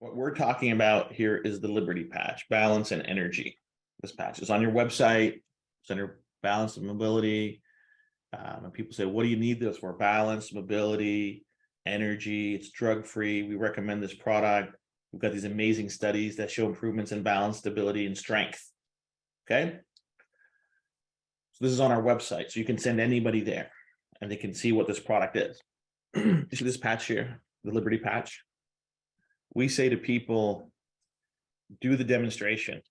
What we're talking about here is the Liberty Patch, balance and energy. This patch is on your website, it's under balance and mobility. And people say, what do you need this for? Balance, mobility, energy, it's drug-free. We recommend this product. We've got these amazing studies that show improvements in balance, stability, and strength. Okay. So this is on our website. So you can send anybody there and they can see what this product is. You see this patch here, the Liberty Patch? We say to people, do the demonstration,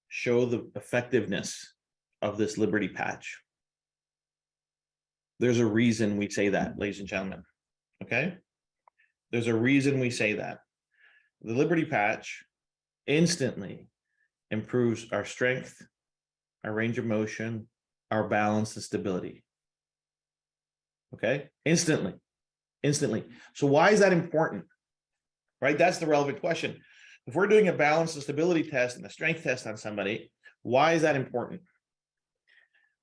show the effectiveness of this Liberty Patch. There's a reason we say that, ladies and gentlemen. Okay. There's a reason we say that. The Liberty Patch instantly improves our strength, our range of motion, our balance and stability. Okay. Instantly. So why is that important? Right? That's the relevant question. If we're doing a balance and stability test and a strength test on somebody, why is that important?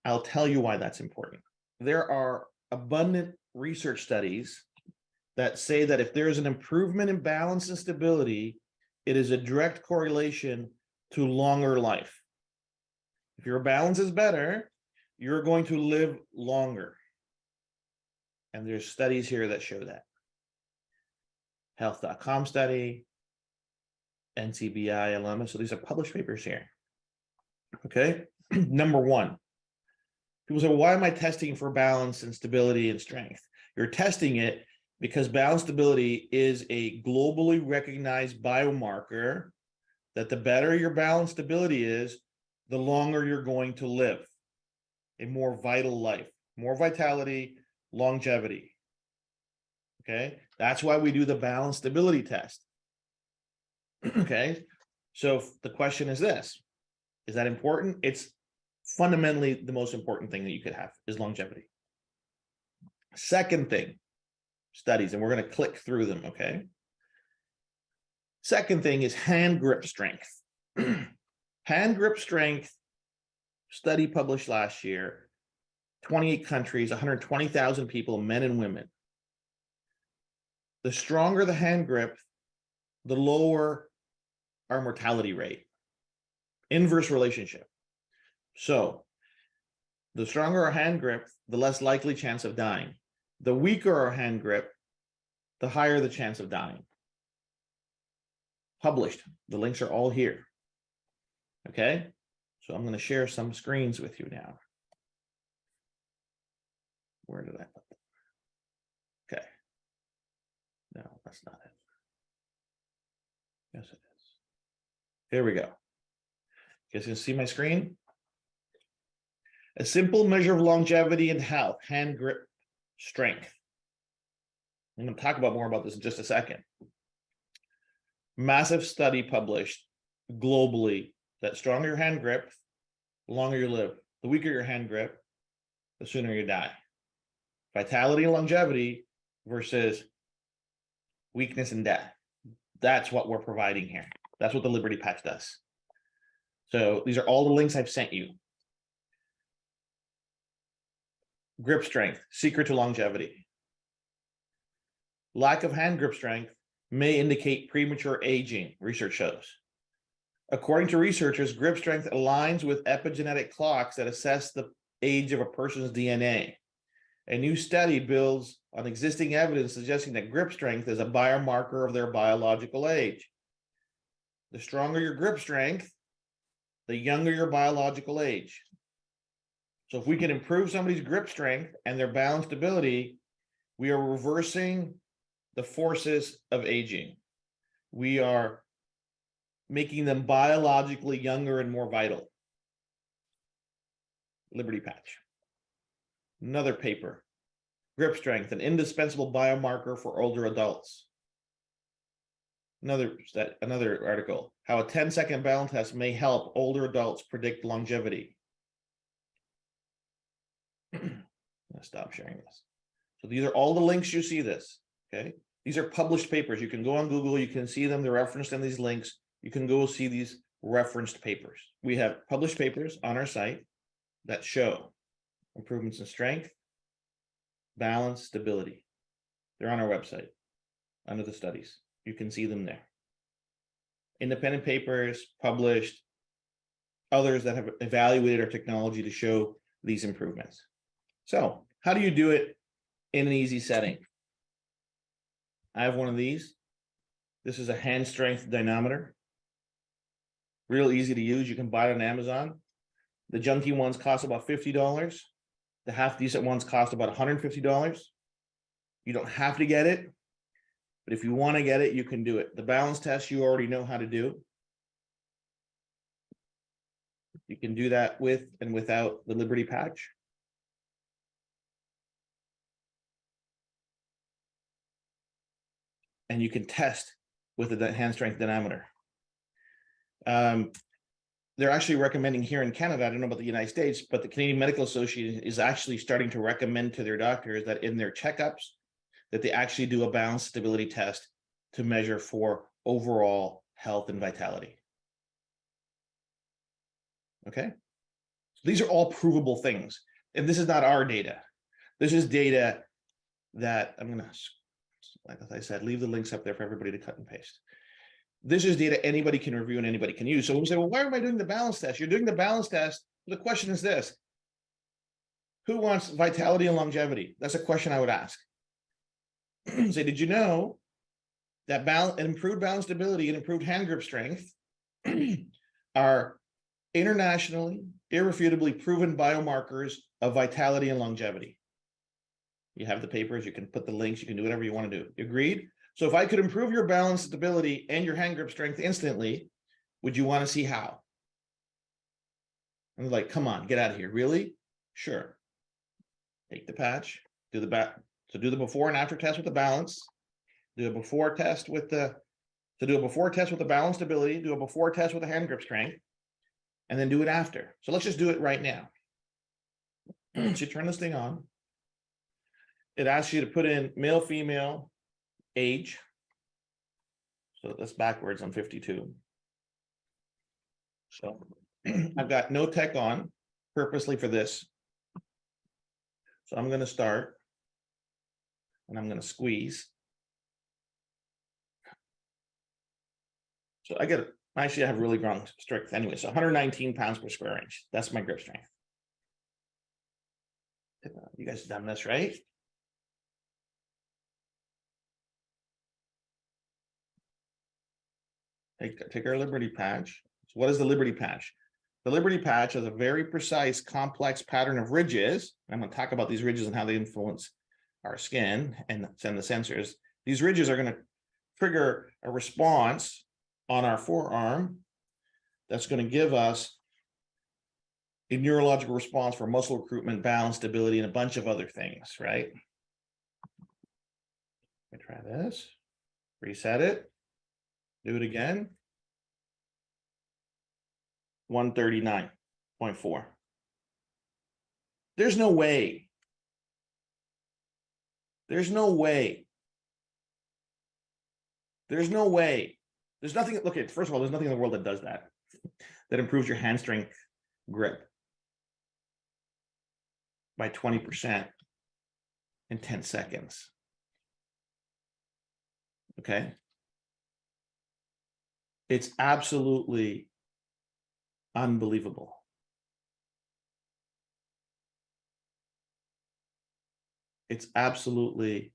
I'll tell you why that's important. There are abundant research studies that say that if there is an improvement in balance and stability, it is a direct correlation to longer life. If your balance is better, you're going to live longer. And there's studies here that show that. Health.com study, NCBI, LMS. So these are published papers here. Okay. Number one, people say, well, why am I testing for balance and stability and strength? You're testing it because balance stability is a globally recognized biomarker that the better your balance stability is, the longer you're going to live. A more vital life, more vitality, longevity. Okay, that's why we do the balance stability test. Okay, so the question is this: is that important? It's fundamentally the most important thing that you could have is longevity. Second thing, studies, and we're going to click through them. Okay. Second thing is hand grip strength. Hand grip strength study published last year, 28 countries, 120,000 people, men and women. The stronger the hand grip, the lower our mortality rate. Inverse relationship. So the stronger our hand grip, the less likely chance of dying. The weaker our hand grip, the higher the chance of dying. Published. The links are all here. Okay. So I'm going to share some screens with you now. Where did I put them? Okay. No, that's not it. Yes, it is. Here we go. You guys can see my screen? A simple measure of longevity and health, hand grip strength. I'm going to talk about more about this in just a second. Massive study published globally that stronger your hand grip, the longer you live. The weaker your hand grip, the sooner you die. Vitality and longevity versus weakness and death. That's what we're providing here. That's what the Liberty Patch does. So these are all the links I've sent you. Grip strength, secret to longevity. Lack of hand grip strength may indicate premature aging, research shows. According to researchers, grip strength aligns with epigenetic clocks that assess the age of a person's DNA. A new study builds on existing evidence suggesting that grip strength is a biomarker of their biological age. The stronger your grip strength, the younger your biological age. So if we can improve somebody's grip strength and their balance stability, we are reversing the forces of aging. We are making them biologically younger and more vital. Liberty Patch. Another paper. Grip strength, an indispensable biomarker for older adults. Another article. How a 10-second balance test may help older adults predict longevity. I'm going to stop sharing this. So these are all the links you see this. Okay. These are published papers. You can go on Google. You can see them. They're referenced in these links. You can go see these referenced papers. We have published papers on our site that show improvements in strength, balance, stability. They're on our website under the studies. You can see them there. independent papers published, others that have evaluated our technology to show these improvements. So how do you do it in an easy setting? I have one of these. This is a hand strength dynamometer. Real easy to use. You can buy it on Amazon. The junky ones cost about $50. The half decent ones cost about $150. You don't have to get it, but if you want to get it, you can do it. The balance test you already know how to do. You can do that with and without the Liberty patch. And you can test with the hand strength dynamometer. They're actually recommending here in Canada, I don't know about the United States, but the Canadian Medical Association is actually starting to recommend to their doctors that in their checkups, that they actually do a balance stability test to measure for overall health and vitality. Okay, so these are all provable things, and this is not our data. This is data that I'm gonna, like I said, leave the links up there for everybody to cut and paste. This is data anybody can review and anybody can use. So when we say, well, why am I doing the balance test? You're doing the balance test. The question is this: who wants vitality and longevity? That's a question I would ask. Say, did you know that improved balance stability and improved hand grip strength are internationally, irrefutably proven biomarkers of vitality and longevity? You have the papers, you can put the links, you can do whatever you want to do. You agreed? So if I could improve your balance stability and your hand grip strength instantly, would you want to see how? And they're like, come on, get out of here. Really? Sure. Take the patch, do the do the before and after test with the balance, do a before test with the, do a before test with the balance stability, do a before test with the hand grip strength, and then do it after. So let's just do it right now. Once you turn this thing on, it asks you to put in male, female, age. So that's backwards on 52. So I've got no tech on purposely for this. So I'm going to start and I'm going to squeeze. So I actually have really strong strength anyway. So 119 pounds per square inch. That's my grip strength. You guys have done this, right? Take our Liberty patch. So what is the Liberty patch? The Liberty patch is a very precise, complex pattern of ridges. I'm going to talk about these ridges and how they influence our skin and send the sensors. These ridges are going to trigger a response on our forearm that's going to give us a neurological response for muscle recruitment, balance, stability, and a bunch of other things, right? Let me try this. Reset it. Do it again. 139.4. There's no way. There's no way. There's no way. There's nothing. Look at, first of all, there's nothing in the world that does that, that improves your hand strength grip by 20% in 10 seconds. Okay. It's absolutely unbelievable. It's absolutely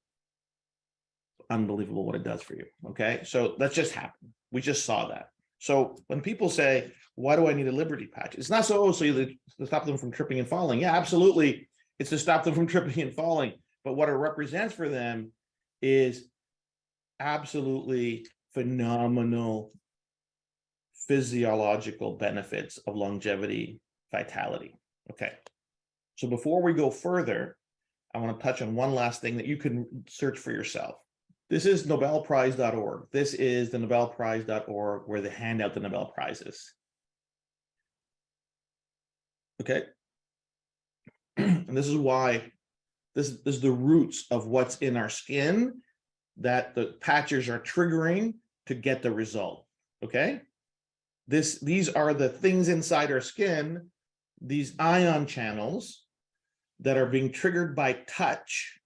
unbelievable what it does for you. Okay. So that just happened. We just saw that. So when people say, why do I need a Liberty patch? It's not so to stop them from tripping and falling. Yeah, absolutely. It's to stop them from tripping and falling. But what it represents for them is absolutely phenomenal physiological benefits of longevity, vitality. Okay. So before we go further, I want to touch on one last thing that you can search for yourself. This is nobelprize.org. This is the nobelprize.org where they hand out the Nobel Prizes. Okay. And this is why this is the roots of what's in our skin that the patches are triggering to get the result. Okay. These are the things inside our skin, these ion channels that are being triggered by touch.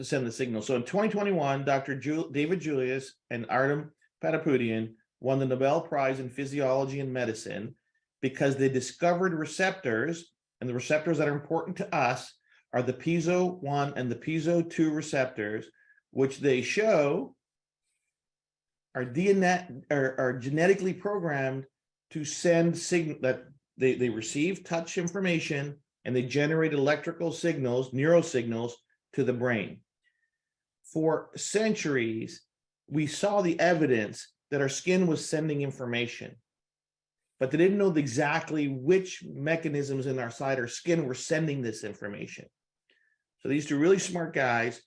to send the signal. So in 2021, Dr. David Julius and Artem Patapoutian won the Nobel Prize in Physiology and Medicine because they discovered receptors, and the receptors that are important to us are the piezo-1 and the piezo-2 receptors, which they show are genetically programmed to send signal that they receive touch information and they generate electrical signals, neurosignals to the brain. For centuries, we saw the evidence that our skin was sending information, but they didn't know exactly which mechanisms in our skin were sending this information. So these two really smart guys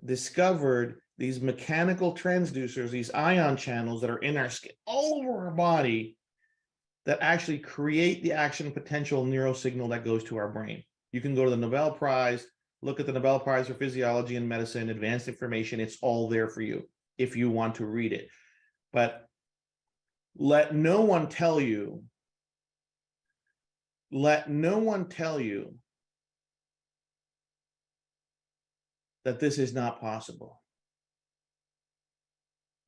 discovered these mechanical transducers, these ion channels that are in our skin all over our body that actually create the action potential neurosignal that goes to our brain. You can go to the Nobel Prize, look at the Nobel Prize for Physiology and Medicine, advanced information. It's all there for you if you want to read it. But let no one tell you that this is not possible.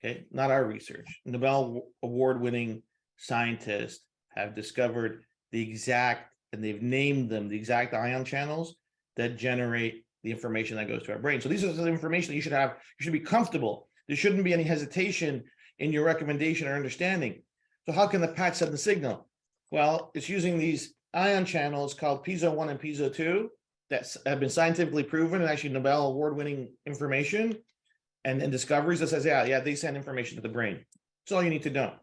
Okay, not our research. Nobel award-winning scientists have discovered the exact, and they've named them, the exact ion channels that generate the information that goes to our brain. So these are the information that you should have. You should be comfortable. There shouldn't be any hesitation in your recommendation or understanding. So how can the patch send the signal? Well, it's using these ion channels called piezo-1 and piezo-2 that have been scientifically proven and actually Nobel award-winning information and discoveries that says, yeah, they send information to the brain. That's all you need to know.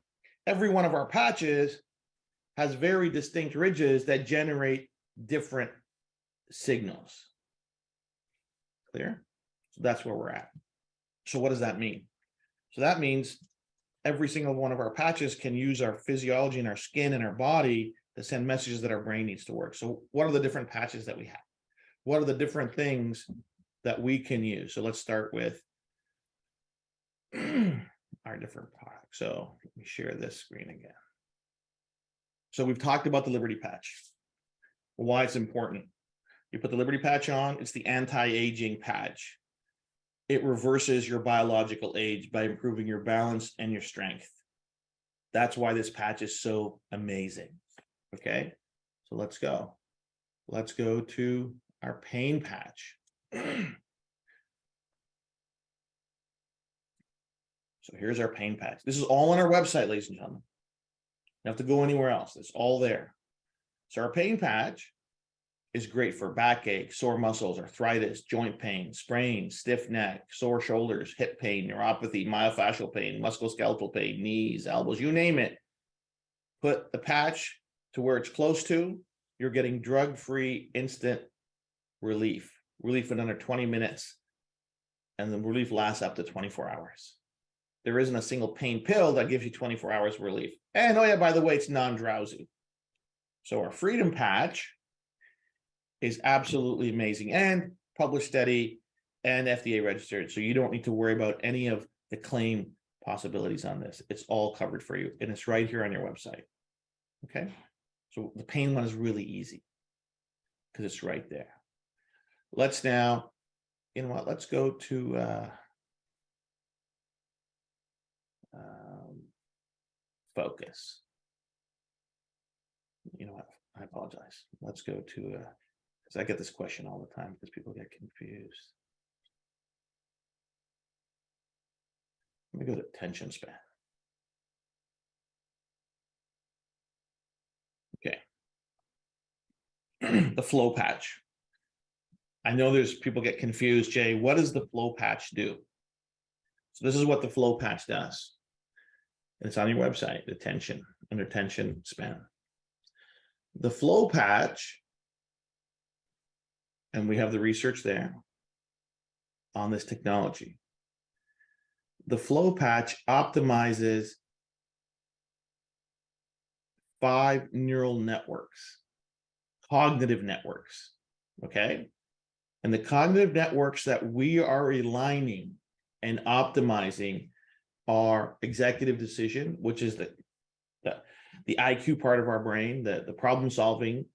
Every one of our patches has very distinct ridges that generate different signals. Clear? So that's where we're at. So what does that mean? So that means every single one of our patches can use our physiology in our skin and our body to send messages that our brain needs to work. So what are the different patches that we have? What are the different things that we can use? So let's start with our different products. So let me share this screen again. So we've talked about the Liberty Patch, why it's important. You put the Liberty Patch on, it's the anti-aging patch. It reverses your biological age by improving your balance and your strength. That's why this patch is so amazing. Okay, so let's go. Let's go to our pain patch. So here's our pain patch. This is all on our website, ladies and gentlemen. You don't have to go anywhere else. It's all there. So our pain patch is great for backache, sore muscles, arthritis, joint pain, sprains, stiff neck, sore shoulders, hip pain, neuropathy, myofascial pain, musculoskeletal pain, knees, elbows, you name it. Put the patch to where it's close to, you're getting drug-free instant relief in under 20 minutes, and the relief lasts up to 24 hours. There isn't a single pain pill that gives you 24 hours relief. And oh yeah, by the way, it's non-drowsy. So our Freedom Patch is absolutely amazing and published study and FDA registered. So you don't need to worry about any of the claim possibilities on this. It's all covered for you and it's right here on your website. Okay. So the pain one is really easy because it's right there. Let's now, you know what, let's go to focus. You know what, I apologize. Let's go to, because I get this question all the time because people get confused. Let me go to attention span. Okay. The flow patch. I know there's people get confused, Jay, what does the flow patch do? So this is what the flow patch does. It's on your website, attention, under tension span. The flow patch, and we have the research there on this technology. The flow patch optimizes 5 neural networks, cognitive networks, okay? And the cognitive networks that we are aligning and optimizing are executive decision, which is the IQ part of our brain, the problem-solving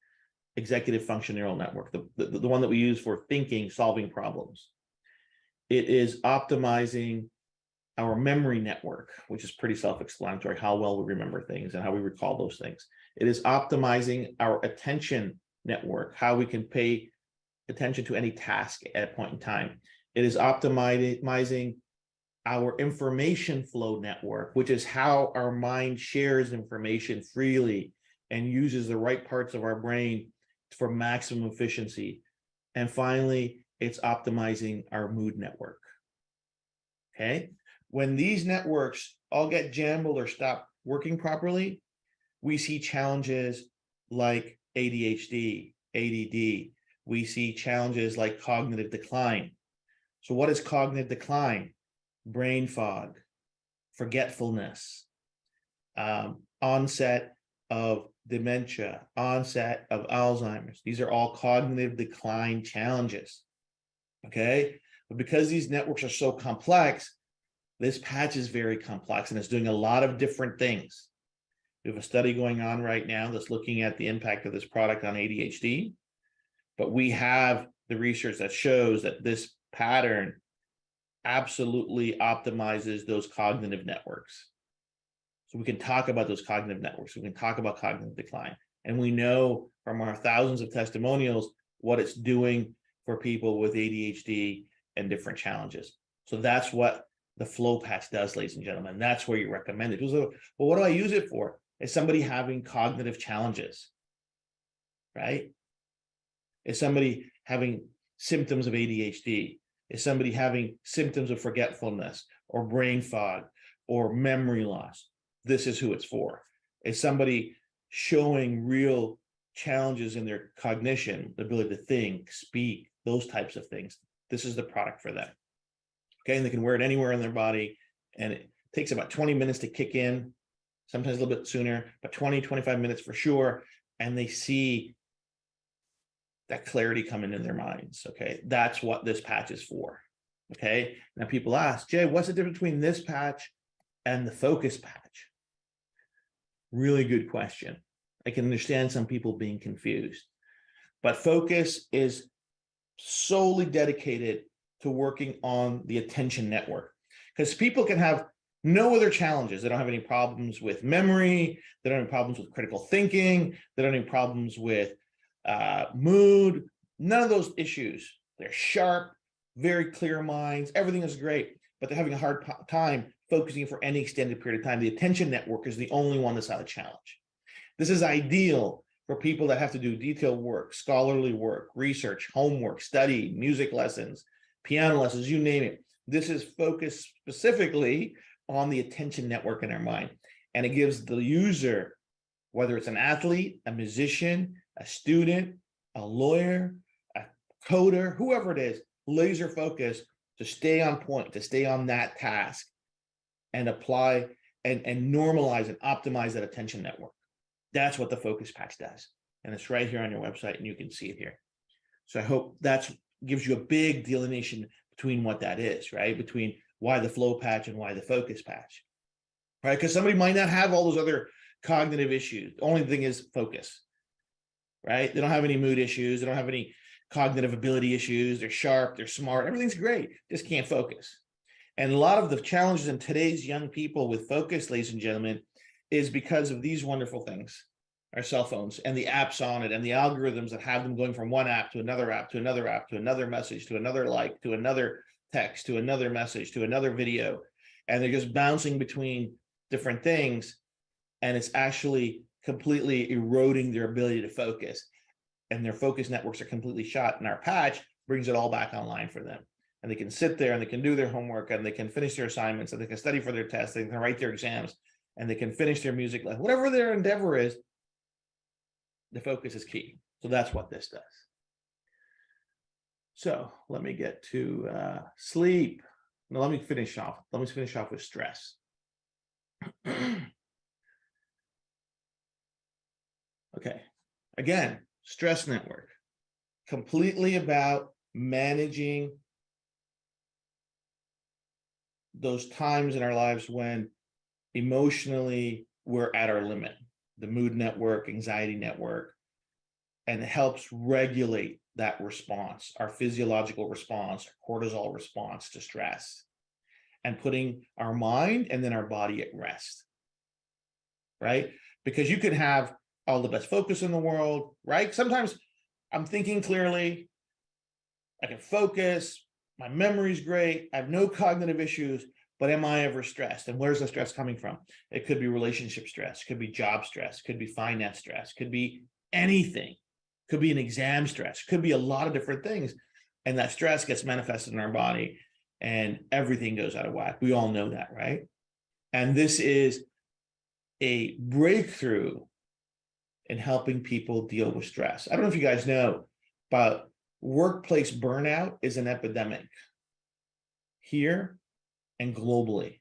executive function neural network, the one that we use for thinking, solving problems. It is optimizing our memory network, which is pretty self-explanatory, how well we remember things and how we recall those things. It is optimizing our attention network, how we can pay attention to any task at a point in time. It is optimizing our information flow network, which is how our mind shares information freely and uses the right parts of our brain for maximum efficiency. And finally, it's optimizing our mood network. Okay. When these networks all get jumbled or stop working properly, we see challenges like ADHD, ADD. We see challenges like cognitive decline. So what is cognitive decline? Brain fog, forgetfulness, onset of dementia, onset of Alzheimer's. These are all cognitive decline challenges. Okay. But because these networks are so complex, this patch is very complex and it's doing a lot of different things. We have a study going on right now that's looking at the impact of this product on ADHD, but we have the research that shows that this pattern absolutely optimizes those cognitive networks. So we can talk about those cognitive networks. We can talk about cognitive decline. And we know from our thousands of testimonials what it's doing for people with ADHD and different challenges. So that's what the Flow Patch does, ladies and gentlemen. That's where you recommend it. Well, what do I use it for? Is somebody having cognitive challenges, right? Is somebody having symptoms of ADHD? Is somebody having symptoms of forgetfulness or brain fog or memory loss? This is who it's for. Is somebody showing real challenges in their cognition, the ability to think, speak, those types of things? This is the product for them. Okay, and they can wear it anywhere in their body, and it takes about 20 minutes to kick in, sometimes a little bit sooner, but 20, 25 minutes for sure, and they see that clarity coming in their minds. Okay, that's what this patch is for. Okay, now people ask, Jay, what's the difference between this patch and the Focus Patch? Really good question. I can understand some people being confused, but Focus is solely dedicated to working on the attention network, because people can have no other challenges. They don't have any problems with memory. They don't have any problems with critical thinking. They don't have any problems with mood. None of those issues. They're sharp, very clear minds. Everything is great, but they're having a hard time focusing for any extended period of time. The attention network is the only one that's not a challenge. This is ideal for people that have to do detailed work, scholarly work, research, homework, study, music lessons, piano lessons, you name it. This is focused specifically on the attention network in our mind. And it gives the user, whether it's an athlete, a musician, a student, a lawyer, a coder, whoever it is, laser focus to stay on point, to stay on that task and apply and normalize and optimize that attention network. That's what the Focus Patch does. And it's right here on your website and you can see it here. So I hope that gives you a big delineation between what that is, right? Between why the Flow Patch and why the Focus Patch, right? Because somebody might not have all those other cognitive issues. The only thing is focus, right? They don't have any mood issues. They don't have any cognitive ability issues. They're sharp, they're smart, everything's great, just can't focus. And a lot of the challenges in today's young people with focus, ladies and gentlemen, is because of these wonderful things, our cell phones and the apps on it and the algorithms that have them going from one app to another app, to another app, to another message, to another like, to another text, to another message, to another video. And they're just bouncing between different things. And it's actually completely eroding their ability to focus. And their focus networks are completely shot. And our patch brings it all back online for them. And they can sit there and they can do their homework and they can finish their assignments and they can study for their tests, they can write their exams and they can finish their music lesson. Whatever their endeavor is, the focus is key. So that's what this does. So let me get to sleep. Now let me finish off. Let me finish off with stress. Okay. Again, stress network. Completely about managing those times in our lives when emotionally we're at our limit. The mood network, anxiety network, and helps regulate that response, our physiological response, our cortisol response to stress, and putting our mind and then our body at rest, right? Because you can have all the best focus in the world, right? Sometimes I'm thinking clearly, I can focus, my memory's great, I have no cognitive issues, but am I ever stressed? And where's the stress coming from? It could be relationship stress, could be job stress, could be finance stress, could be anything, could be an exam stress, could be a lot of different things. And that stress gets manifested in our body and everything goes out of whack. We all know that, right? And this is a breakthrough in helping people deal with stress. I don't know if you guys know, but workplace burnout is an epidemic here and globally,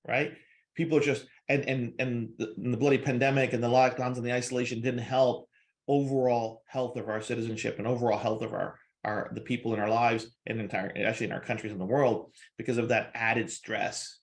right? People are just, and the bloody pandemic and the lockdowns and the isolation didn't help overall health of our citizenship and overall health of the people in our lives and actually in our countries in the world because of that added stress,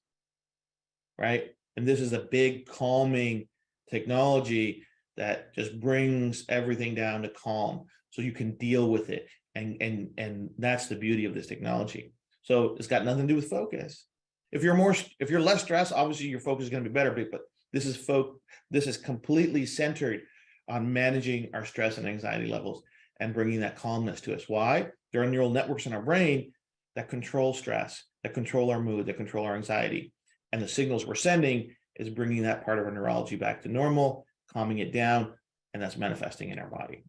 right? And this is a big calming technology that just brings everything down to calm so you can deal with it. And that's the beauty of this technology. So it's got nothing to do with focus. If you're less stressed, obviously your focus is going to be better, but this is completely centered on managing our stress and anxiety levels and bringing that calmness to us. Why? There are neural networks in our brain that control stress, that control our mood, that control our anxiety. And the signals we're sending is bringing that part of our neurology back to normal, calming it down, and that's manifesting in our body.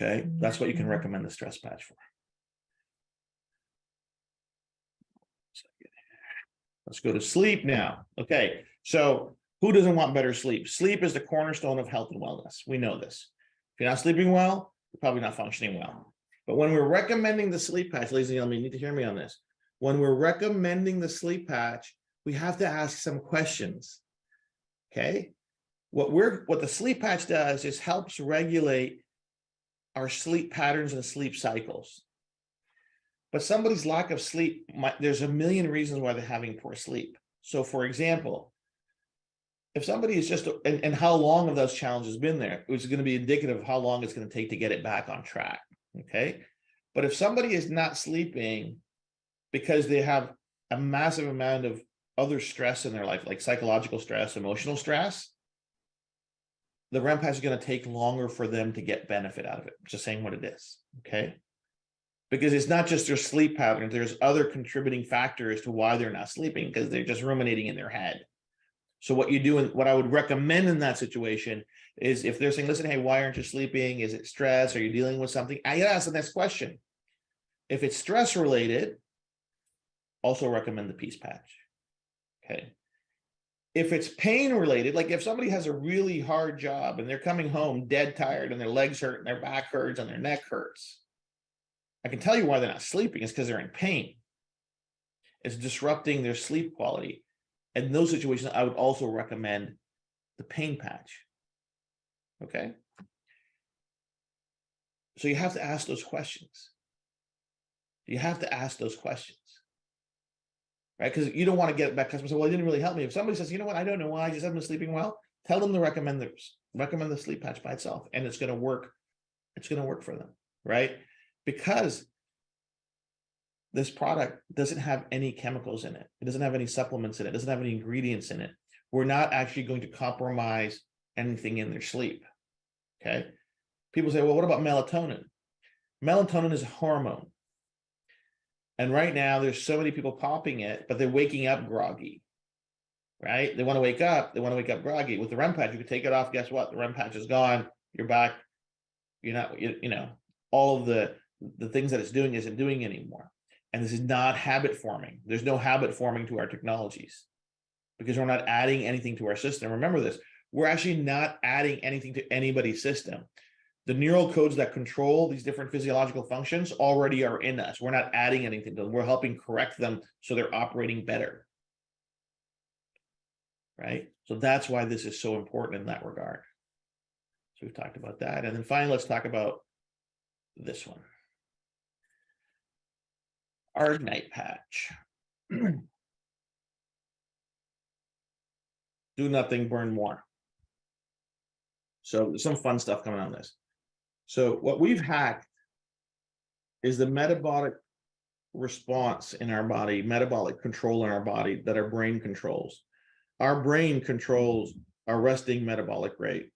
Okay, that's what you can recommend the stress patch for. Let's go to sleep now. Okay, so who doesn't want better sleep? Sleep is the cornerstone of health and wellness. We know this. If you're not sleeping well, you're probably not functioning well. But when we're recommending the sleep patch, ladies and gentlemen, you need to hear me on this. When we're recommending the sleep patch, we have to ask some questions. Okay, what the sleep patch does is helps regulate our sleep patterns and sleep cycles. But somebody's lack of sleep, there's a million reasons why they're having poor sleep. So for example, if somebody is just, and how long have those challenges been there, which is going to be indicative of how long it's going to take to get it back on track. Okay. But if somebody is not sleeping because they have a massive amount of other stress in their life, like psychological stress, emotional stress, the REM patch is going to take longer for them to get benefit out of it. Just saying what it is. Okay. Because it's not just their sleep pattern, there's other contributing factors to why they're not sleeping because they're just ruminating in their head. So what you do, and what I would recommend in that situation is if they're saying, listen, hey, why aren't you sleeping? Is it stress? Are you dealing with something? I ask the next question. If it's stress related, also recommend the peace patch. Okay. If it's pain related, like if somebody has a really hard job and they're coming home dead tired and their legs hurt and their back hurts and their neck hurts, I can tell you why they're not sleeping. It's because they're in pain. It's disrupting their sleep quality. And in those situations, I would also recommend the pain patch. Okay. So you have to ask those questions. You have to ask those questions. Right? Because you don't want to get back customers say, well, it didn't really help me. If somebody says, you know what, I don't know why, I just haven't been sleeping well, tell them to recommend the sleep patch by itself. And it's going to work. It's going to work for them. Right? Because this product doesn't have any chemicals in it. It doesn't have any supplements in it. It doesn't have any ingredients in it. We're not actually going to compromise anything in their sleep. Okay. People say, well, what about melatonin? Melatonin is a hormone. And right now there's so many people popping it, but they're waking up groggy. Right? They want to wake up. They want to wake up groggy. With the REM patch, you can take it off. Guess what? The REM patch is gone. You're back. You're not, all of the things that it's doing isn't doing anymore. And this is not habit forming. There's no habit forming to our technologies because we're not adding anything to our system. Remember this, we're actually not adding anything to anybody's system. The neural codes that control these different physiological functions already are in us. We're not adding anything to them. We're helping correct them so they're operating better. Right? So that's why this is so important in that regard. So we've talked about that. And then finally, let's talk about this one. Our Ignite patch. Do nothing, burn more. So there's some fun stuff coming on this. So what we've hacked is the metabolic response in our body, metabolic control in our body that our brain controls. Our brain controls our resting metabolic rate,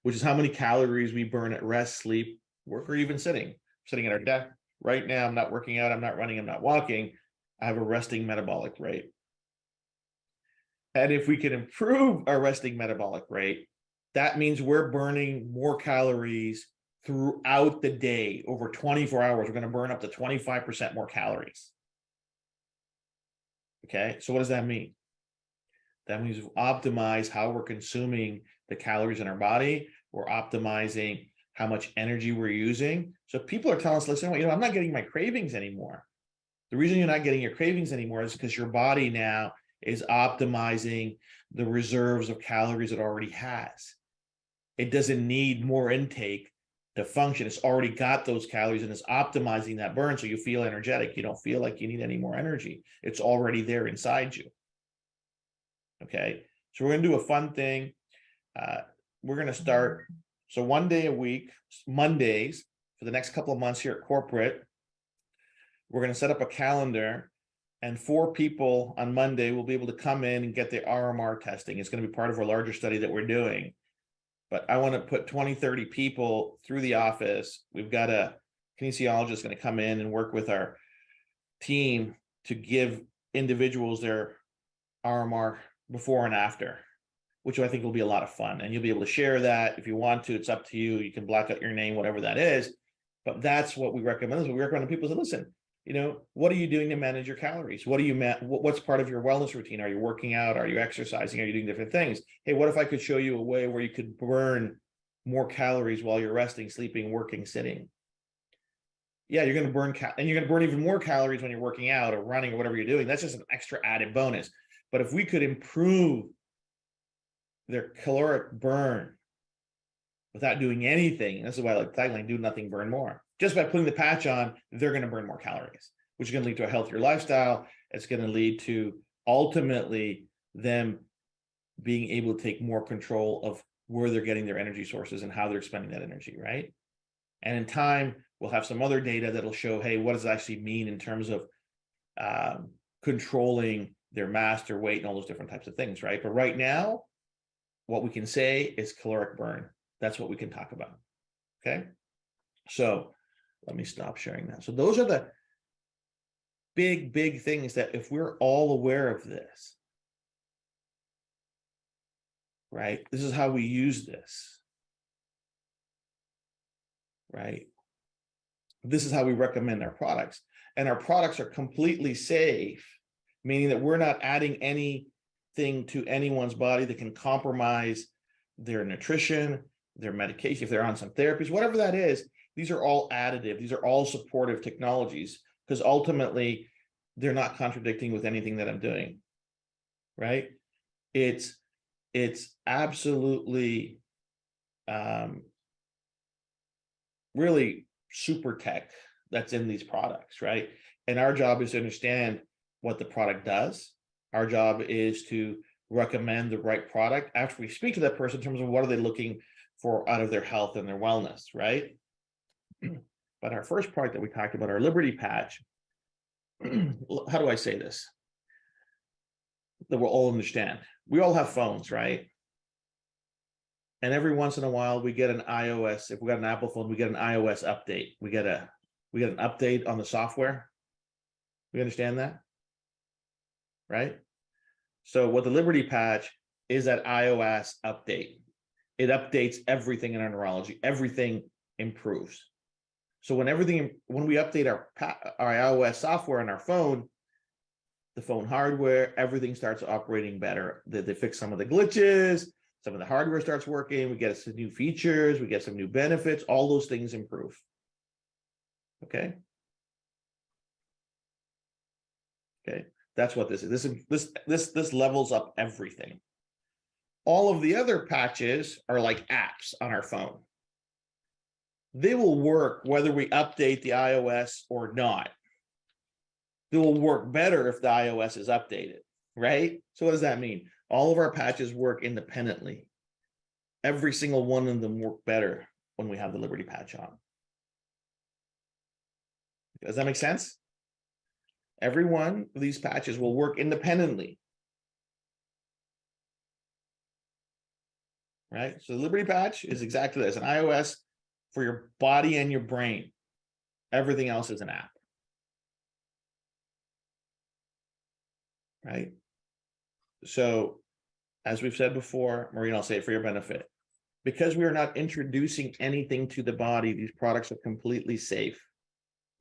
which is how many calories we burn at rest, sleep, work, or even sitting at our desk. Right now, I'm not working out, I'm not running, I'm not walking. I have a resting metabolic rate. And if we can improve our resting metabolic rate, that means we're burning more calories throughout the day. Over 24 hours, we're going to burn up to 25% more calories. Okay, so what does that mean? That means we optimize how we're consuming the calories in our body. We're optimizing how much energy we're using. So people are telling us, listen, I'm not getting my cravings anymore. The reason you're not getting your cravings anymore is because your body now is optimizing the reserves of calories it already has. It doesn't need more intake to function. It's already got those calories and it's optimizing that burn. So you feel energetic. You don't feel like you need any more energy. It's already there inside you. Okay. So we're going to do a fun thing. We're going to start. So 1 day a week, Mondays, for the next couple of months here at corporate, we're going to set up a calendar, and 4 people on Monday will be able to come in and get the RMR testing. It's going to be part of a larger study that we're doing. But I want to put 20, 30 people through the office. We've got a kinesiologist going to come in and work with our team to give individuals their RMR before and after, which I think will be a lot of fun. And you'll be able to share that if you want to. It's up to you. You can block out your name, whatever that is. But that's what we recommend. We recommend people to listen. What are you doing to manage your calories? What's part of your wellness routine? Are you working out? Are you exercising? Are you doing different things? Hey, what if I could show you a way where you could burn more calories while you're resting, sleeping, working, sitting? Yeah, you're going to burn and you're going to burn even more calories when you're working out or running or whatever you're doing. That's just an extra added bonus. But if we could improve their caloric burn without doing anything, this is why I like tagline, do nothing, burn more. Just by putting the patch on, they're going to burn more calories, which is going to lead to a healthier lifestyle. It's going to lead to ultimately them being able to take more control of where they're getting their energy sources and how they're spending that energy, right? And in time, we'll have some other data that'll show, hey, what does it actually mean in terms of controlling their mass, their weight, and all those different types of things, right? But right now, what we can say is caloric burn. That's what we can talk about, okay? So let me stop sharing that. So those are the big things that if we're all aware of this, right? This is how we use this, right? This is how we recommend our products. And our products are completely safe, meaning that we're not adding anything to anyone's body that can compromise their nutrition, their medication, if they're on some therapies, whatever that is. These are all additive. These are all supportive technologies, because ultimately they're not contradicting with anything that I'm doing, right? It's absolutely really super tech that's in these products, right? And our job is to understand what the product does. Our job is to recommend the right product after we speak to that person in terms of what are they looking for out of their health and their wellness, right? But our first product that we talked about, our Liberty Patch, how do I say this that we'll all understand? We all have phones, right? And every once in a while we get an iOS. If we got an Apple phone, we get an iOS update. We get an update on the software. We understand that, right? So what the Liberty Patch is, that iOS update. It updates everything in our neurology. Everything improves. So when we update our iOS software on our phone, the phone hardware, everything starts operating better. They fix some of the glitches, some of the hardware starts working, we get some new features, we get some new benefits, all those things improve. Okay. Okay. That's what this is. This levels up everything. All of the other patches are like apps on our phone. They will work whether we update the iOS or not. They will work better if the iOS is updated, right? So what does that mean? All of our patches work independently. every single one of them work better when we have the Liberty patch on. Does that make sense? Every one of these patches will work independently. Right? So the Liberty patch is exactly this, an iOS for your body and your brain. Everything else is an app. Right? So, as we've said before, Maureen, I'll say it for your benefit. Because we are not introducing anything to the body, these products are completely safe.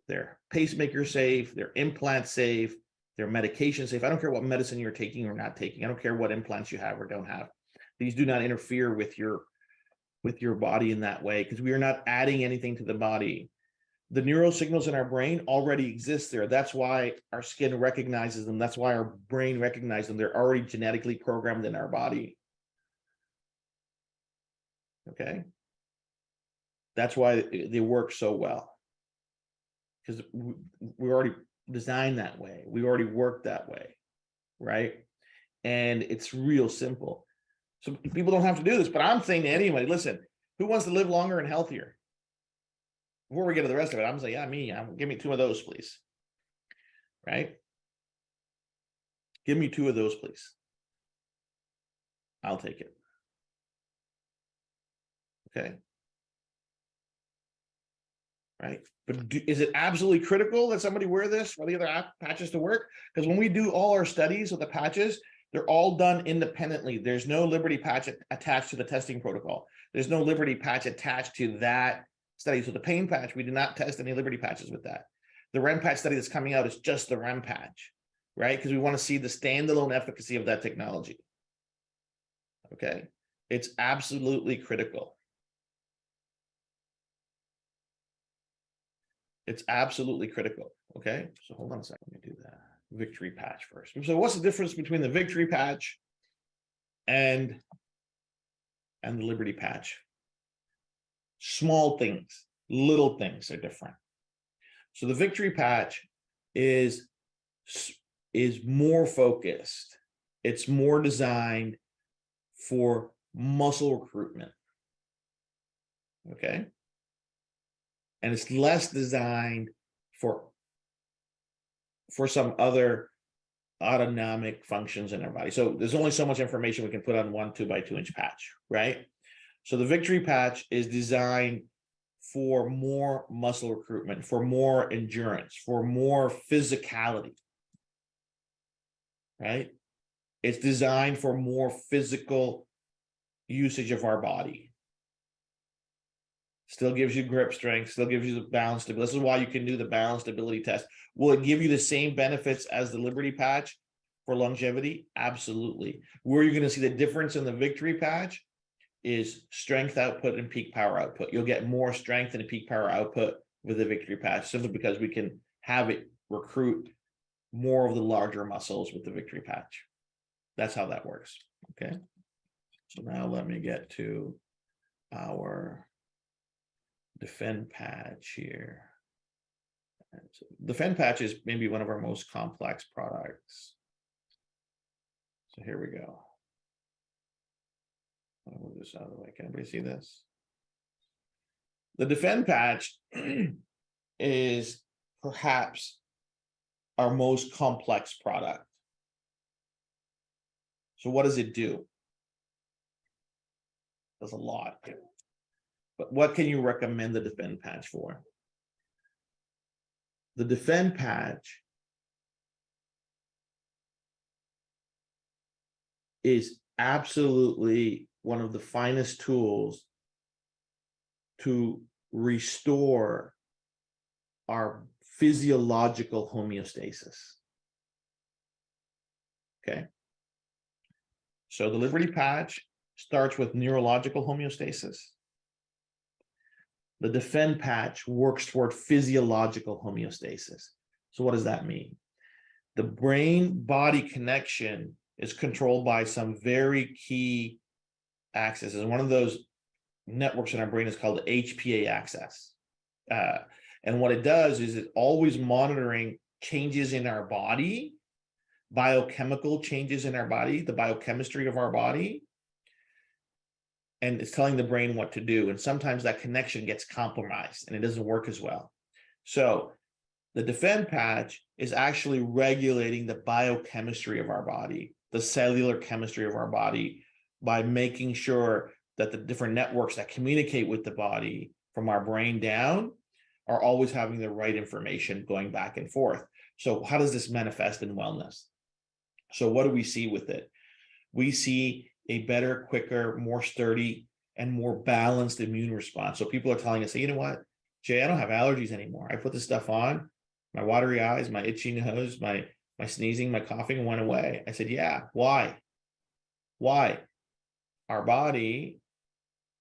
They're pacemaker safe, they're implant safe, they're medication safe. I don't care what medicine you're taking or not taking. I don't care what implants you have or don't have. These do not interfere with your body in that way, because we are not adding anything to the body. The neural signals in our brain already exist there. That's why our skin recognizes them. That's why our brain recognizes them. They're already genetically programmed in our body. Okay. That's why they work so well. Because we already designed that way. We already work that way. Right. And it's real simple. So people don't have to do this, but I'm saying to anybody, listen, who wants to live longer and healthier? Before we get to the rest of it, I'm saying, yeah, me. Give me 2 of those, please. Right? Give me 2 of those, please. I'll take it. Okay. Right? But is it absolutely critical that somebody wear this for the other app patches to work? Because when we do all our studies with the patches, they're all done independently. There's no Liberty patch attached to the testing protocol. There's no Liberty patch attached to that study. So the pain patch, we did not test any Liberty patches with that. The REM patch study that's coming out is just the REM patch, right? Because we want to see the standalone efficacy of that technology. Okay. It's absolutely critical. It's absolutely critical. Okay. So hold on a second. Let me do that. Victory patch first. So what's the difference between the Victory patch and the Liberty patch? Small things, little things are different. So the Victory patch is more focused. It's more designed for muscle recruitment. Okay. And it's less designed for some other autonomic functions in our body. So there's only so much information we can put on 1 2x2-inch patch, right? So the Victory patch is designed for more muscle recruitment, for more endurance, for more physicality, right? It's designed for more physical usage of our body. Still gives you grip strength, still gives you the balance stability. This is why you can do the balance stability test. Will it give you the same benefits as the Liberty patch for longevity? Absolutely. Where you're going to see the difference in the Victory patch is strength output and peak power output. You'll get more strength and peak power output with the Victory patch, simply because we can have it recruit more of the larger muscles with the Victory patch. That's how that works. Okay. So now let me get to our Defend patch here. So Defend patch is maybe one of our most complex products. So here we go. I'll move this out of the way. Can everybody see this? The Defend patch is perhaps our most complex product. So what does it do? It does a lot. But what can you recommend the Defend patch for? The Defend patch is absolutely one of the finest tools to restore our physiological homeostasis. Okay. So the Liberty patch starts with neurological homeostasis. The Defend patch works toward physiological homeostasis. So what does that mean? The brain-body connection is controlled by some very key axis. And one of those networks in our brain is called the HPA axis. And what it does is it's always monitoring changes in our body, biochemical changes in our body, the biochemistry of our body, and it's telling the brain what to do. And sometimes that connection gets compromised and it doesn't work as well. So the Defend patch is actually regulating the biochemistry of our body, the cellular chemistry of our body, by making sure that the different networks that communicate with the body from our brain down are always having the right information going back and forth. So how does this manifest in wellness? So what do we see with it? We see a better, quicker, more sturdy, and more balanced immune response. So people are telling us, you know what, Jay, I don't have allergies anymore. I put this stuff on, my watery eyes, my itchy nose, my sneezing, my coughing went away. I said, yeah, why? Why? Our body,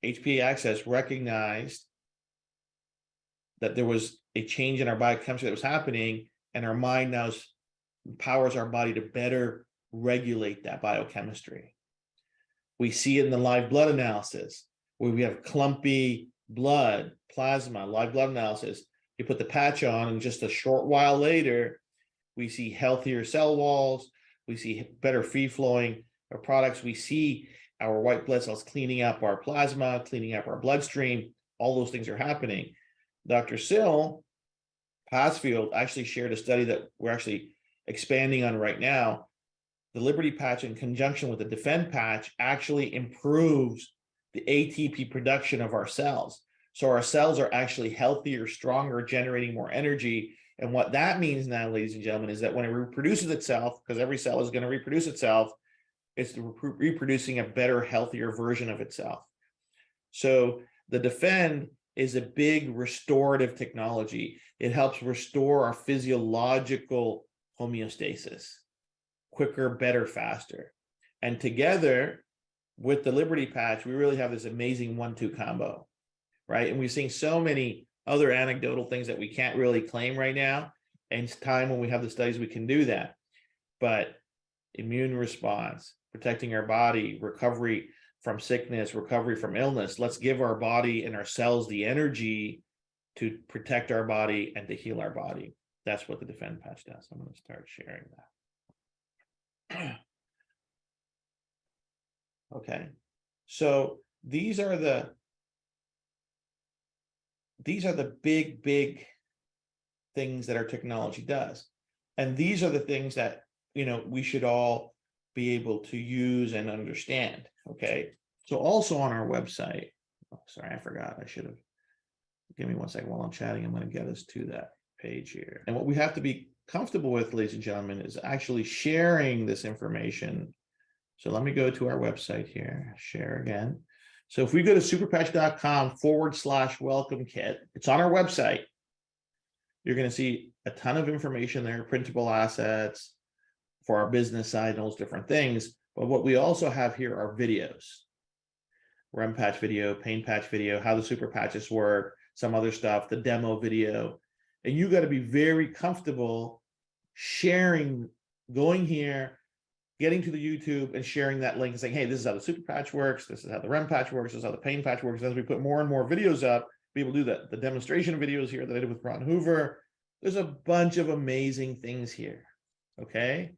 HPA Access, recognized that there was a change in our biochemistry that was happening, and our mind now empowers our body to better regulate that biochemistry. We see it in the live blood analysis, where we have clumpy blood, plasma, live blood analysis. You put the patch on, and just a short while later, we see healthier cell walls. We see better free flowing of products. We see our white blood cells cleaning up our plasma, cleaning up our bloodstream. All those things are happening. Dr. Syl Passfield actually shared a study that we're actually expanding on right now. The Liberty patch, in conjunction with the Defend patch, actually improves the ATP production of our cells. So our cells are actually healthier, stronger, generating more energy. And what that means now, ladies and gentlemen, is that when it reproduces itself, because every cell is going to reproduce itself, it's reproducing a better, healthier version of itself. So the Defend is a big restorative technology. It helps restore our physiological homeostasis quicker, better, faster. And together with the Liberty patch, we really have this amazing 1-2 combo, right? And we've seen so many other anecdotal things that we can't really claim right now. And it's time when we have the studies, we can do that. But immune response, protecting our body, recovery from sickness, recovery from illness. Let's give our body and our cells the energy to protect our body and to heal our body. That's what the Defend patch does. I'm going to start sharing that. Okay, so these are the big things that our technology does, and these are the things that we should all be able to use and understand. Okay, so also on our website, sorry, I forgot, I should have, give me 1 second while I'm chatting. I'm going to get us to that page here. And what we have to be comfortable with, ladies and gentlemen, is actually sharing this information. So let me go to our website here, share again. So if we go to superpatch.com/welcome kit, it's on our website. You're going to see a ton of information there, printable assets for our business side, and those different things. But what we also have here are videos, REM patch video, pain patch video, how the super patches work, some other stuff, the demo video. And you got to be very comfortable sharing, going here, getting to the YouTube and sharing that link and saying, hey, this is how the super patch works. This is how the REM patch works. This is how the pain patch works. As we put more and more videos up, be able to do that. The demonstration videos here that I did with Ron Hoover, there's a bunch of amazing things here. Okay.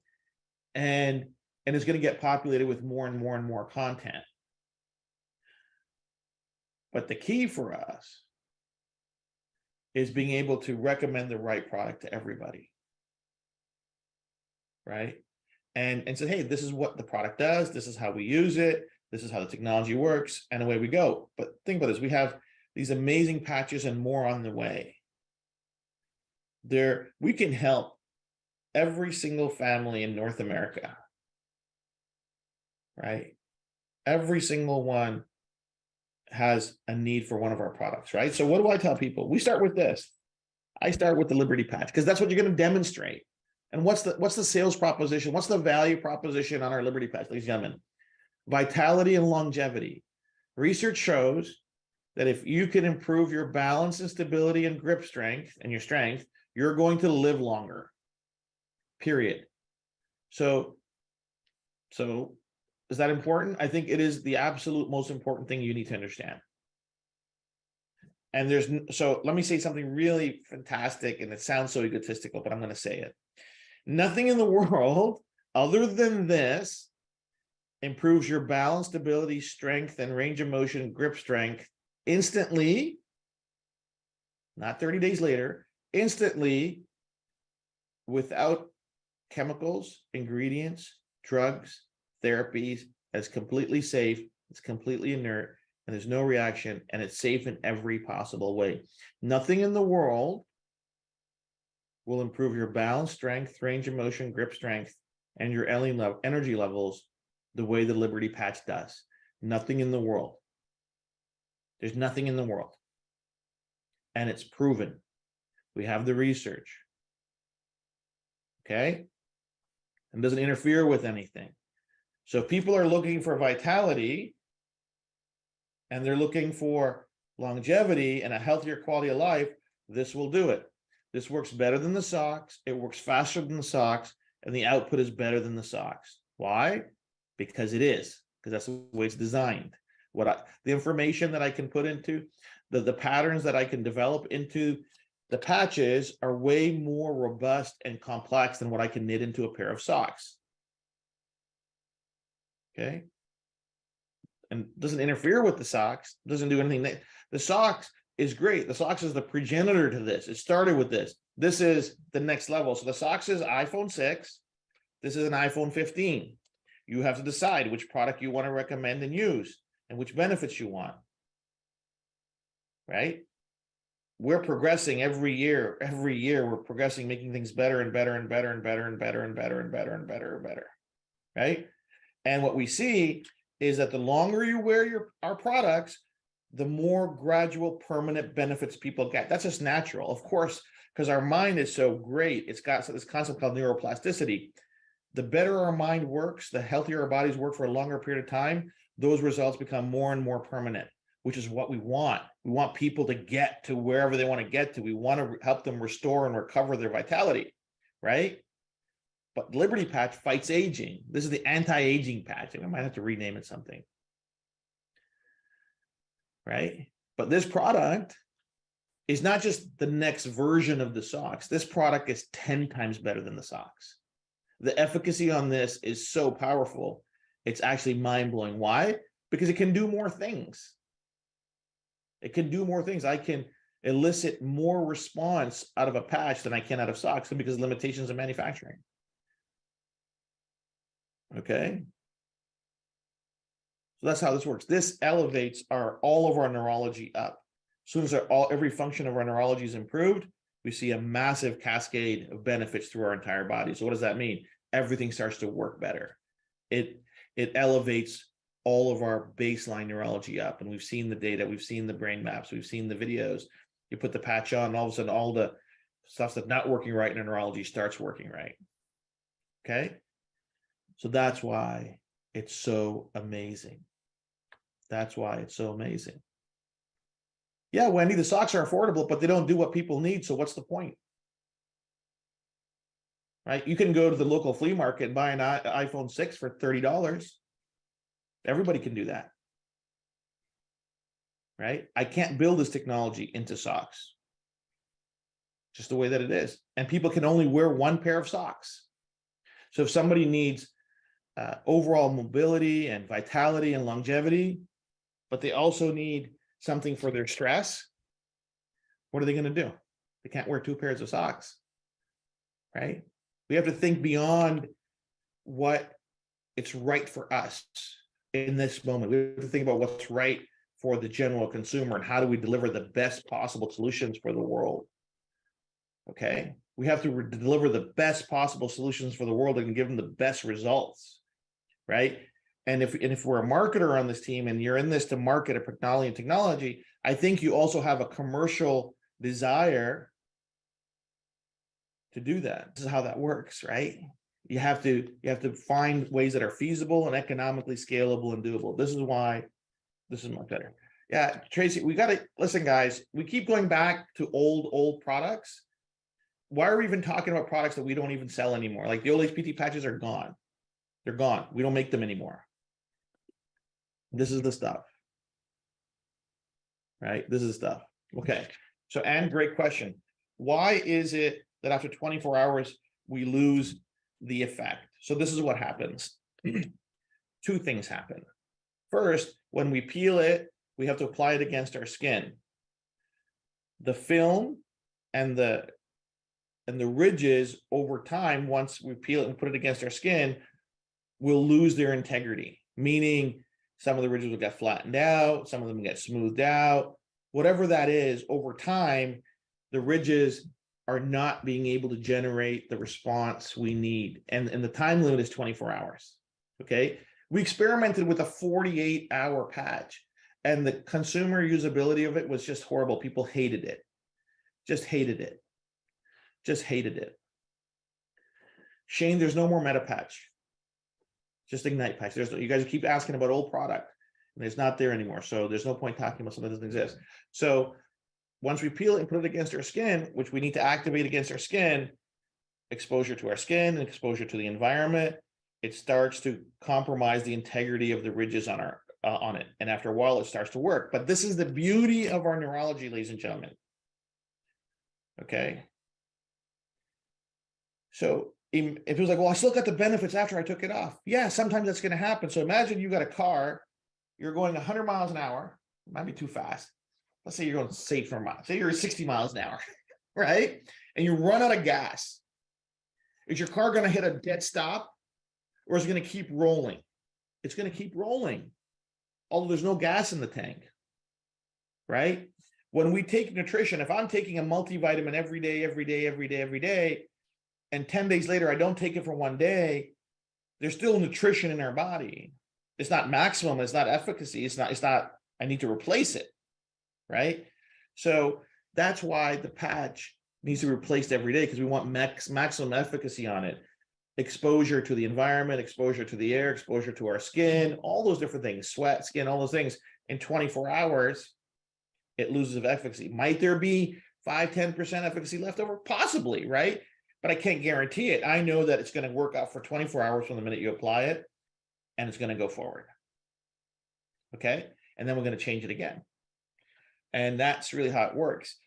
And it's going to get populated with more and more and more content. But the key for us is being able to recommend the right product to everybody, right? And say, hey, this is what the product does. This is how we use it. This is how the technology works, and away we go. But think about this. We have these amazing patches and more on the way. We can help every single family in North America, right? Every single one has a need for one of our products, right? So what do I tell people? We start with this. I start with the Liberty patch because that's what you're going to demonstrate. And what's the sales proposition? What's the value proposition on our Liberty patch, ladies and gentlemen? Vitality and longevity. Research shows that if you can improve your balance and stability and grip strength and your strength, you're going to live longer, period. So is that important? I think it is the absolute most important thing you need to understand. And so let me say something really fantastic, and it sounds so egotistical, but I'm going to say it. Nothing in the world other than this improves your balance, stability, strength, and range of motion, grip strength instantly, not 30 days later, instantly, without chemicals, ingredients, drugs, therapies. It's completely safe, it's completely inert, and there's no reaction, and it's safe in every possible way. Nothing in the world will improve your balance, strength, range of motion, grip strength, and your energy levels the way the Liberty Patch does. Nothing in the world. There's nothing in the world. And it's proven. We have the research. Okay? And doesn't interfere with anything. So if people are looking for vitality and they're looking for longevity and a healthier quality of life, this will do it. This works better than the socks. It works faster than the socks, and the output is better than the socks. Why? Because it is, because that's the way it's designed. The information that I can put into the patterns that I can develop into the patches are way more robust and complex than what I can knit into a pair of socks. Okay. And doesn't interfere with the socks, doesn't do anything. The socks is great. The socks is the progenitor to this. It started with this. This is the next level. So the socks is iPhone 6. This is an iPhone 15. You have to decide which product you want to recommend and use and which benefits you want. Right? We're progressing every year. Every year we're progressing, making things better and better and better and better and better and better and better and better and better. Right? And what we see is that the longer you wear our products, the more gradual permanent benefits people get. That's just natural, of course, because our mind is so great. It's got this concept called neuroplasticity. The better our mind works, the healthier our bodies work for a longer period of time, those results become more and more permanent, which is what we want. We want people to get to wherever they want to get to. We want to help them restore and recover their vitality, right? But Liberty Patch fights aging. This is the anti-aging patch. I might have to rename it something. Right? But this product is not just the next version of the socks. This product is 10 times better than the socks. The efficacy on this is so powerful. It's actually mind-blowing. Why? Because it can do more things. It can do more things. I can elicit more response out of a patch than I can out of socks because of limitations of manufacturing. Okay. So that's how this works. This elevates all of our neurology up. As soon as every function of our neurology is improved, we see a massive cascade of benefits through our entire body. So what does that mean? Everything starts to work better. It elevates all of our baseline neurology up. And we've seen the data, we've seen the brain maps, we've seen the videos. You put the patch on, and all of a sudden all the stuff that's not working right in neurology starts working right. Okay. So that's why it's so amazing. That's why it's so amazing. Yeah, Wendy, the socks are affordable, but they don't do what people need. So what's the point? Right? You can go to the local flea market and buy an iPhone 6 for $30. Everybody can do that. Right? I can't build this technology into socks. Just the way that it is. And people can only wear one pair of socks. So if somebody needs overall mobility and vitality and longevity, but they also need something for their stress, what are they going to do? They can't wear two pairs of socks, right? We have to think beyond what it's right for us in this moment. We have to think about what's right for the general consumer and how do we deliver the best possible solutions for the world. Okay, we have to deliver the best possible solutions for the world and give them the best results, right? And if we're a marketer on this team and you're in this to market a technology, I think you also have a commercial desire to do that. This is how that works, right? You have to find ways that are feasible and economically scalable and doable. This is why this is much better. Yeah, Tracy, we got to listen, guys. We keep going back to old products. Why are we even talking about products that we don't even sell anymore? Like the old HPT patches are gone. They're gone. We don't make them anymore. This is the stuff, right? This is the stuff. Okay. So, Anne, great question. Why is it that after 24 hours, we lose the effect? So this is what happens. two things happen. First, when we peel it, we have to apply it against our skin. The film and the ridges over time, once we peel it and put it against our skin, will lose their integrity, meaning some of the ridges will get flattened out, some of them get smoothed out. Whatever that is, over time, the ridges are not being able to generate the response we need. And the time limit is 24 hours. Okay. We experimented with a 48-hour patch, and the consumer usability of it was just horrible. People hated it. Just hated it. Just hated it. Shane, there's no more meta patch. Just Ignite patch. You guys keep asking about old product, and it's not there anymore. So there's no point talking about something that doesn't exist. So once we peel it and put it against our skin, which we need to activate against our skin, exposure to our skin and exposure to the environment, it starts to compromise the integrity of the ridges on our on it. And after a while, it starts to work. But this is the beauty of our neurology, ladies and gentlemen. Okay. So if it was like, well, I still got the benefits after I took it off. Yeah, sometimes that's going to happen. So imagine you got a car, you're going 100 miles an hour, might be too fast. Let's say you're going safe for a mile. Say you're 60 miles an hour, right? And you run out of gas. Is your car going to hit a dead stop, or is it going to keep rolling? It's going to keep rolling, although there's no gas in the tank, right? When we take nutrition, if I'm taking a multivitamin every day, and 10 days later, I don't take it for 1 day, there's still nutrition in our body. It's not maximum, it's not efficacy, it's not, I need to replace it, right? So that's why the patch needs to be replaced every day, because we want maximum efficacy on it. Exposure to the environment, exposure to the air, exposure to our skin, all those different things, sweat, skin, all those things. In 24 hours, it loses of efficacy. Might there be 5-10% efficacy left over? Possibly, right? But I can't guarantee it. I know that it's going to work out for 24 hours from the minute you apply it, and it's going to go forward. Okay. And then we're going to change it again. And that's really how it works.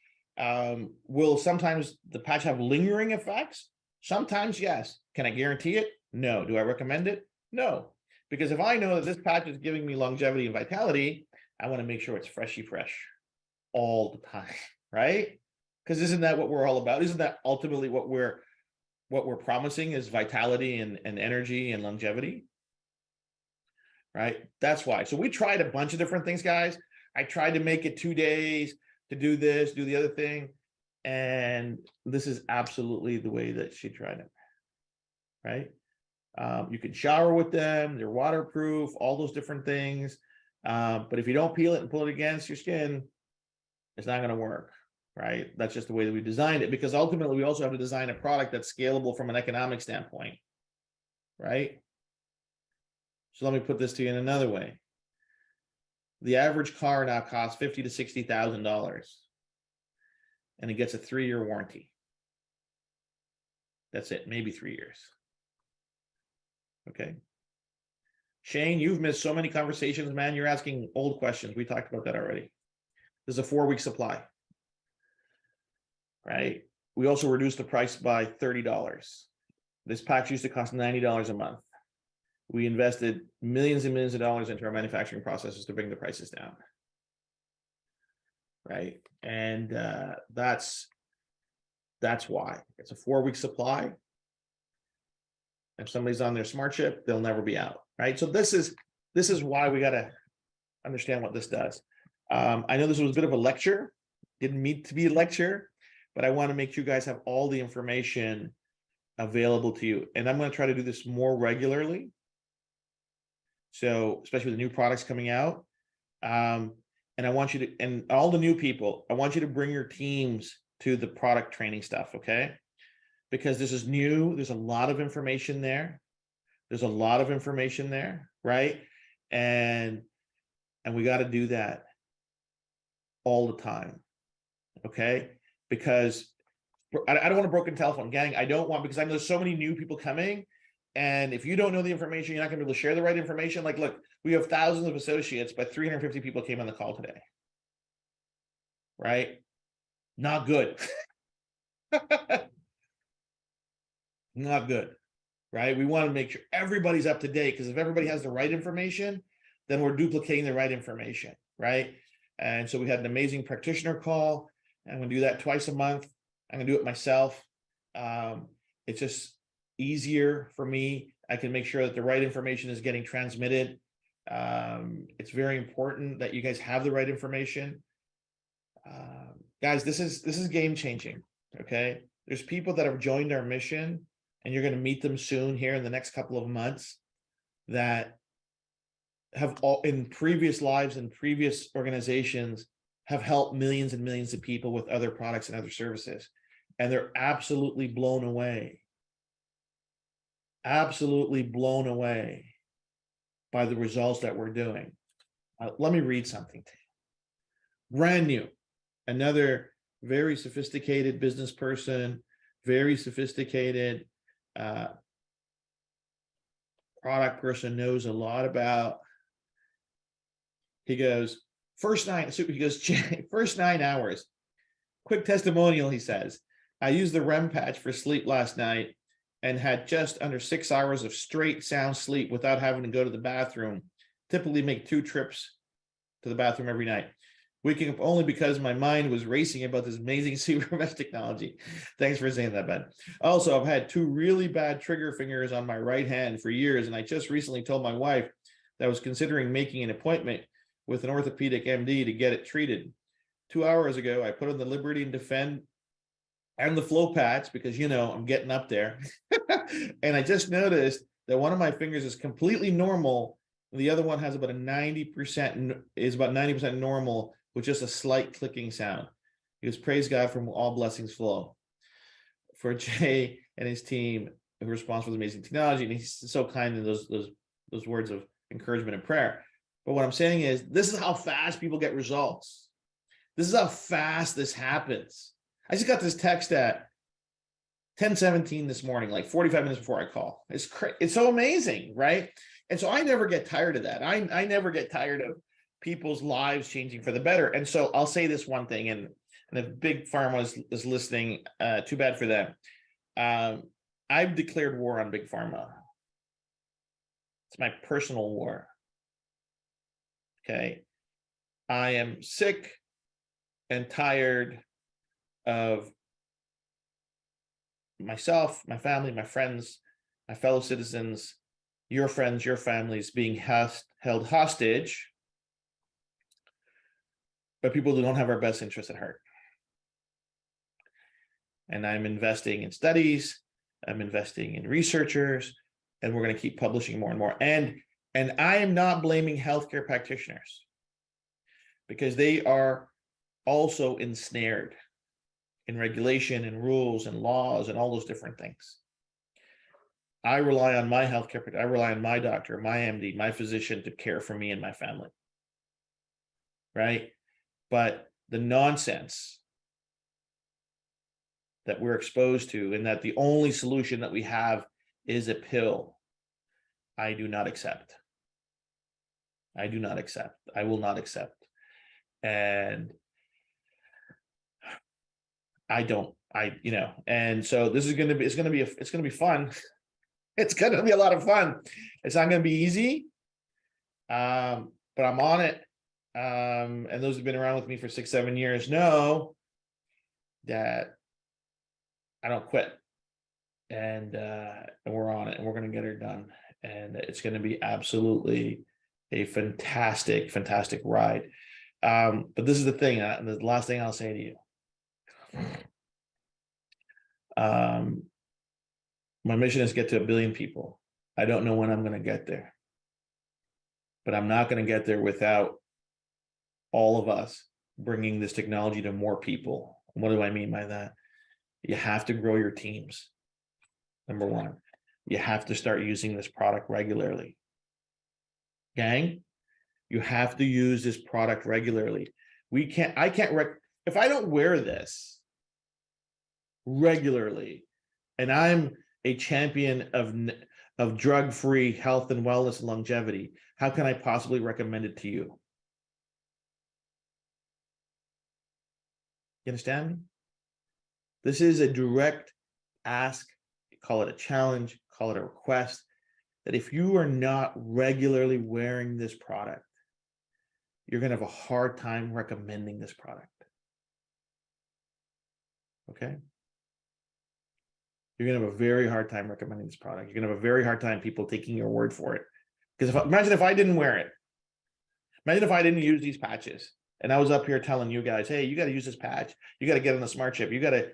Will sometimes the patch have lingering effects? Sometimes, yes. Can I guarantee it? No. Do I recommend it? No. Because if I know that this patch is giving me longevity and vitality, I want to make sure it's freshy fresh all the time, right? Because isn't that what we're all about? Isn't that ultimately what we're promising is vitality and energy and longevity? Right? That's why. So we tried a bunch of different things, guys. I tried to make it 2 days to do this, do the other thing. And this is absolutely the way that she tried it. Right? You can shower with them. They're waterproof, all those different things. But if you don't peel it and pull it against your skin, it's not going to work. Right? That's just the way that we designed it, because ultimately we also have to design a product that's scalable from an economic standpoint. Right? So let me put this to you in another way. The average car now costs $50,000 to $60,000, and it gets a 3-year warranty. That's it, maybe 3 years. Okay. Shane, you've missed so many conversations, man. You're asking old questions. We talked about that already. There's a 4-week supply. Right? We also reduced the price by $30. This patch used to cost $90 a month. We invested millions and millions of dollars into our manufacturing processes to bring the prices down. Right? And that's why. It's a 4-week supply. If somebody's on their smart chip, they'll never be out. Right? So this is why we got to understand what this does. I know this was a bit of a lecture. Didn't mean to be a lecture, but I want to make sure you guys have all the information available to you. And I'm going to try to do this more regularly. So especially with the new products coming out. And I want you to, and all the new people, I want you to bring your teams to the product training stuff. Okay. Because this is new. There's a lot of information there. There's a lot of information there. Right. And we got to do that all the time. Okay. Because I don't want a broken telephone, gang. I don't want, because I know there's so many new people coming. And if you don't know the information, you're not going to be able to share the right information. Like, look, we have thousands of associates, but 350 people came on the call today. Right? Not good. Not good. right? We want to make sure everybody's up to date, because if everybody has the right information, then we're duplicating the right information, right? And so we had an amazing practitioner call. I'm going to do that twice a month. I'm going to do it myself. It's just easier for me. I can make sure that the right information is getting transmitted. It's very important that you guys have the right information. Guys, this is game changing. Okay, there's people that have joined our mission, and you're going to meet them soon here in the next couple of months, that have all in previous lives and previous organizations have helped millions and millions of people with other products and other services, and they're absolutely blown away by the results that we're doing. Let me read something to you. Brand new, another very sophisticated business person, very sophisticated product person, knows a lot about. He goes, first 9 hours. Quick testimonial, he says. I used the REM patch for sleep last night and had just under 6 hours of straight sound sleep without having to go to the bathroom. Typically make 2 trips to the bathroom every night. Waking up only because my mind was racing about this amazing sleep mesh technology. Thanks for saying that, Ben. Also, I've had 2 really bad trigger fingers on my right hand for years, and I just recently told my wife that I was considering making an appointment with an orthopedic MD to get it treated. 2 hours ago, I put on the Liberty and Defend and the Flow patch because, you know, I'm getting up there. And I just noticed that one of my fingers is completely normal. The other one has about 90% normal with just a slight clicking sound. He goes, praise God, from all blessings flow. For Jay and his team who responds for the amazing technology. And he's so kind in those words of encouragement and prayer. But what I'm saying is, this is how fast people get results. This is how fast this happens. I just got this text at 10:17 this morning, like 45 minutes before I call. It's so amazing, right? And so I never get tired of that. I never get tired of people's lives changing for the better. And so I'll say this one thing, and if Big Pharma is listening, too bad for them. I've declared war on Big Pharma. It's my personal war. Okay. I am sick and tired of myself, my family, my friends, my fellow citizens, your friends, your families being held hostage by people who don't have our best interests at heart. And I'm investing in studies, I'm investing in researchers, and we're going to keep publishing more and more. And I am not blaming healthcare practitioners, because they are also ensnared in regulation and rules and laws and all those different things. I rely on my healthcare, I rely on my doctor, my MD, my physician to care for me and my family. Right? But the nonsense that we're exposed to, and that the only solution that we have is a pill, I do not accept. I do not accept. I will not accept. And and so this is going to be, it's going to be fun. It's going to be a lot of fun. It's not going to be easy. But I'm on it. And those who've been around with me for 6-7 years know that I don't quit. And we're on it, and we're going to get it done. And it's going to be absolutely a fantastic, fantastic ride. But this is the thing, and the last thing I'll say to you. My mission is to get to 1 billion people. I don't know when I'm going to get there, but I'm not going to get there without all of us bringing this technology to more people. What do I mean by that? You have to grow your teams. Number one, you have to start using this product regularly. Gang, you have to use this product regularly. If I don't wear this regularly, and I'm a champion of drug-free health and wellness and longevity, how can I possibly recommend it to you? You understand me? This is a direct ask, call it a challenge, call it a request, that if you are not regularly wearing this product, you're going to have a hard time recommending this product. Okay? You're going to have a very hard time recommending this product. You're going to have a very hard time people taking your word for it. Because imagine if I didn't wear it. Imagine if I didn't use these patches and I was up here telling you guys, hey, you got to use this patch. You got to get on the smart chip. You got to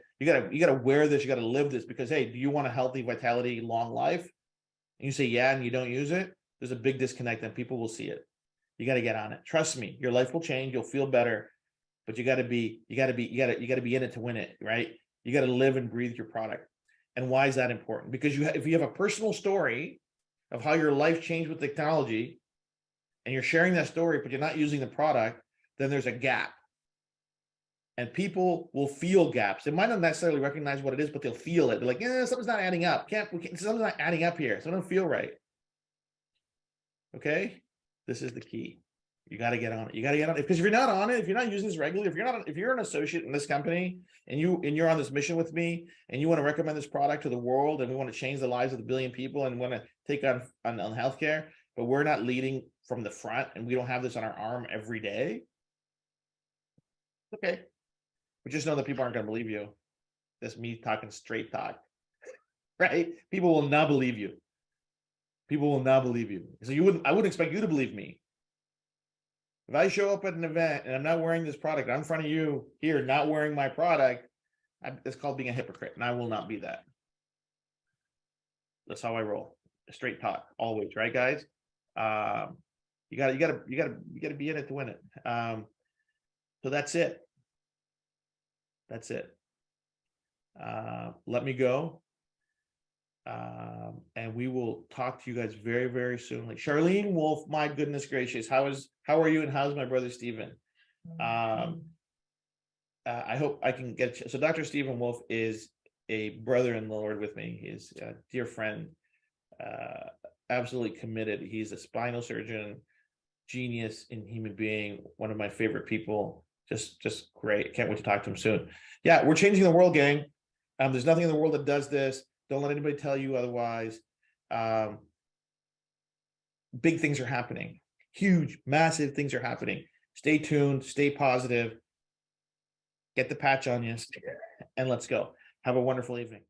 wear this. You got to live this because, hey, do you want a healthy vitality, long life? And you say, yeah, and you don't use it. There's a big disconnect and people will see it. You got to get on it. Trust me, your life will change. You'll feel better, but you got to be in it to win it, right? You got to live and breathe your product. And why is that important? Because if you have a personal story of how your life changed with technology, and you're sharing that story, but you're not using the product, then there's a gap. And people will feel gaps. They might not necessarily recognize what it is, but they'll feel it. They're like, yeah, something's not adding up. Something's not adding up here. Something don't feel right. Okay? This is the key. You got to get on it. You got to get on it. Because if you're not on it, if you're not using this regularly, if you're an associate in this company and you're on this mission with me and you want to recommend this product to the world and we want to change the lives of the billion people and want to take on healthcare, but we're not leading from the front and we don't have this on our arm every day. Okay. But just know that people aren't going to believe you. That's me talking straight talk, right? People will not believe you. People will not believe you. So I wouldn't expect you to believe me. If I show up at an event and I'm not wearing this product, I'm in front of you here, not wearing my product, it's called being a hypocrite, and I will not be that. That's how I roll. Straight talk, always, right, guys? You gotta be in it to win it. So that's it. That's it. Let me go. And we will talk to you guys very, very soon. Like Charlene Wolf, my goodness gracious, how are you and how's my brother Stephen? I hope I can get you. So Dr. Stephen Wolf is a brother in the Lord with me. He's a dear friend, absolutely committed. He's a spinal surgeon, genius in human being, one of my favorite people. Just great. Can't wait to talk to him soon. Yeah, we're changing the world, gang. There's nothing in the world that does this. Don't let anybody tell you otherwise. Big things are happening. Huge, massive things are happening. Stay tuned, stay positive. Get the patch on you, and let's go. Have a wonderful evening.